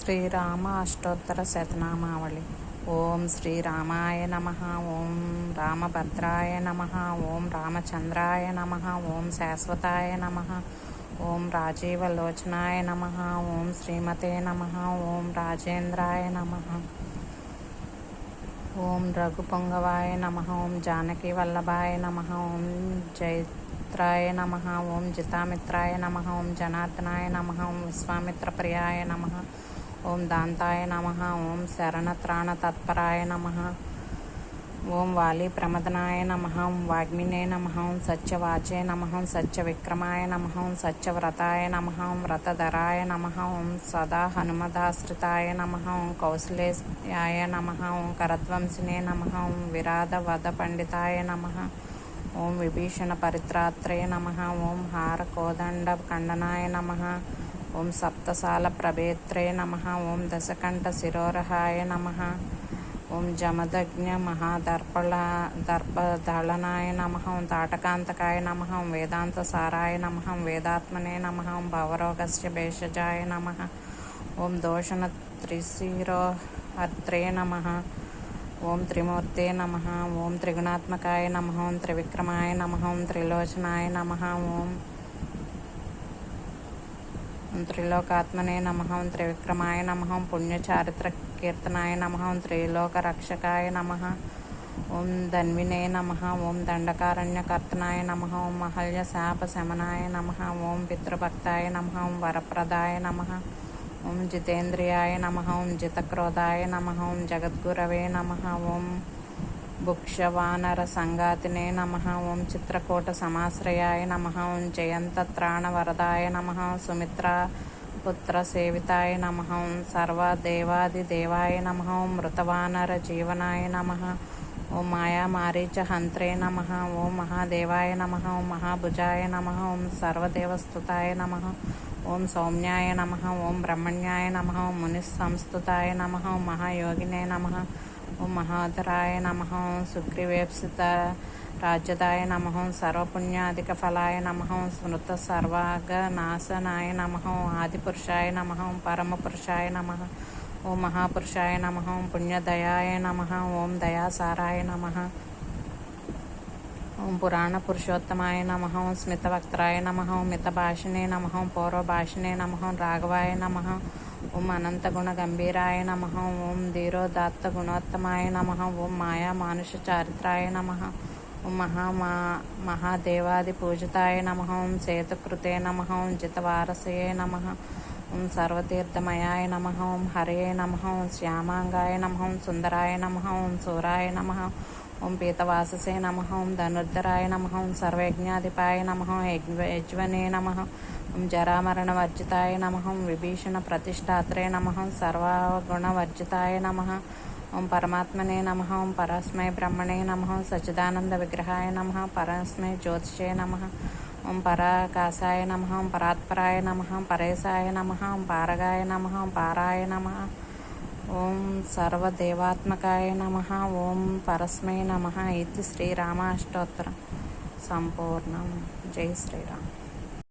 శ్రీరామ అష్టోత్తర శతనామావళి. ఓం శ్రీరామాయ నమః. ఓం రామభద్రాయ నమః. ఓం రామచంద్రాయ నమః. ఓం శాశ్వతాయ నమః. ఓం రాజీవలోచనాయ నమః. ఓం శ్రీమతే నమః. ఓం రాజేంద్రాయ నమః. ఓం రఘుపొంగవాయ నమః. ఓం జానకీ వల్లభాయ నమః. ఓం జైత్రాయ నమః. ఓం జితామిత్రాయ నమః. ఓం జనార్దనాయ నమః. ఓం విశ్వామిత్రప్రియాయ నమః. ఓం దాంతాయ నమః. ఓం శరణత్రాణ తత్పరాయ నమః. ఓం వాలి ప్రమదనాయ నమః. ఓం వాగ్మినే నమః. ఓం సత్యవాచే నమః. ఓం సత్యవిక్రమాయ నమః. ఓం సత్యవ్రతాయ నమః. ఓం వ్రతధరాయ నమః. ఓం సదా హనుమదాశ్రితాయ నమః. ఓం కౌసలేయాయ నమః. ఓం కరధ్వంసినే నమః. ఓం విరాధ వద పండితాయ నమః. ఓం విభీషణ పరిత్రాత్రే నమః. ఓం హార కోదండ ఖండనాయ నమః. ఓం సప్తసాల ప్రభేత్రే నమః. ఓం దశకంఠ శిరోరహాయ నమః. ఓం జమదగ్ఞ దర్పదళనాయ నమః. ఓం తాటకాంతకాయ నమః. ఓం వేదాంత సారాయ నమః. ఓం వేదాత్మనే నమః. ఓం భవరోగస్య భేషజాయ నమః. ఓం దోషణ త్రిశిరోహర్త్రే నమః. ఓం త్రిమూర్తే నమః. ఓం త్రిగుణాత్మకాయ నమః. ఓం త్రివిక్రమాయ నమః. ఓం త్రిలోచనాయ నమః. ఓం త్రిలోకాత్మనే నమః. ఓం త్రివిక్రమాయ నమః. ఓం పుణ్యచారిత్ర కీర్తనాయ నమః. ఓం త్రిలోకరక్షకాయ నమః. ఓం ధన్వినే నమః. ఓం దండకారణ్యకర్తనాయ నమః. ఓం మహల్య శాప శమనాయ నమః. ఓం పితృభక్తాయ నమః. ఓం వరప్రదాయ నమః. ఓం జితేంద్రియాయ నమః. ఓం జితక్రోధాయ నమః. ఓం జగద్గురవే నమః. ఓం భుక్షవానర సంగాతినే నమః. ఓం చిత్రకూట సమాశ్రయాయ నమః. ఓం జయంతత్రాణవరదాయ నమః. సుమిత్రా పుత్ర సేవితాయ నమః. ఓం సర్వదేవాదిదేవాయ నమః. ఓం మృతవానర జీవనాయ నమః. ఓం మాయామారీచ హంత్రే నమః. ఓం మహాదేవాయ నమః. ఓం మహాభుజాయ నమః. ఓం సర్వదేవస్తుతాయ నమః. ఓం సౌమ్యాయ నమః. ఓం బ్రహ్మణ్యాయ నమః. ఓం మునిసంస్తుతాయ నమః. ఓం మహాయోగినే నమః. ఓం మహోదరాయ నమః. ఓం సుగ్రీవేప్సిత రాజ్యదాయ నమః. ఓం సర్వపుణ్యాధిక ఫలాయ నమః. ఓం స్మృత సర్వాగనాశనాయ నమః. ఓం ఆదిపురుషాయ నమః. ఓం పరమపురుషాయ నమః. ఓం మహాపురుషాయ నమః. ఓం పుణ్యదయాయ నమః. ఓం దయాసారాయ నమః. ఓం పురాణ పురుషోత్తమాయ నమః. ఓం స్మితవక్త్రాయ నమః. ఓం మితభాషిణే నమః. ఓం పూర్వభాషిణే నమః. ఓం రాఘవాయ నమః. ఓం అనంతగుణ గంభీరాయ నమః. ఓం ధీరోదాత్త గుణోత్తమాయ నమః. ఓం మాయా మానుష చారిత్రాయ నమః. ఓం మహాదేవాది పూజితాయ నమః. ఓం సేతుకృతే నమః. ఓం జితవారసయే నమః. ఓం సర్వతీర్థమయాయ నమః. ఓం హరయే నమః. ఓం శ్యామాంగాయ నమః. ఓం సుందరాయ నమః. ఓం సూరాయ నమః. ఓం పీతవాససే నమః. ఓం ధనుర్ధరాయ నమః. ఓం సర్వయజ్ఞాధిపాయ నమః. ఓం యజ్వనే నమః. ఓం జరామరణవర్జితాయ నమః. ఓం విభీషణ ప్రతిష్టాత్రే నమః. ఓం సర్వగుణవర్జితాయ నమః. ఓం పరమాత్మనే నమః. ఓం పరస్మై బ్రహ్మణే నమః. ఓం సచ్చిదానంద విగ్రహాయ నమః. పరస్మై జ్యోతిషే నమః. ఓం పరాకాశాయ నమః. ఓం పరాత్పరాయ నమః. పరేశాయ నమః. ఓం పారగాయ నమః. ఓం పారాయ నమః. ఓం సర్వదేవాత్మకాయ నమః. ఓం పరస్మై నమః. ఇది శ్రీరామ అష్టోత్తరం సంపూర్ణం. జై శ్రీరామ్.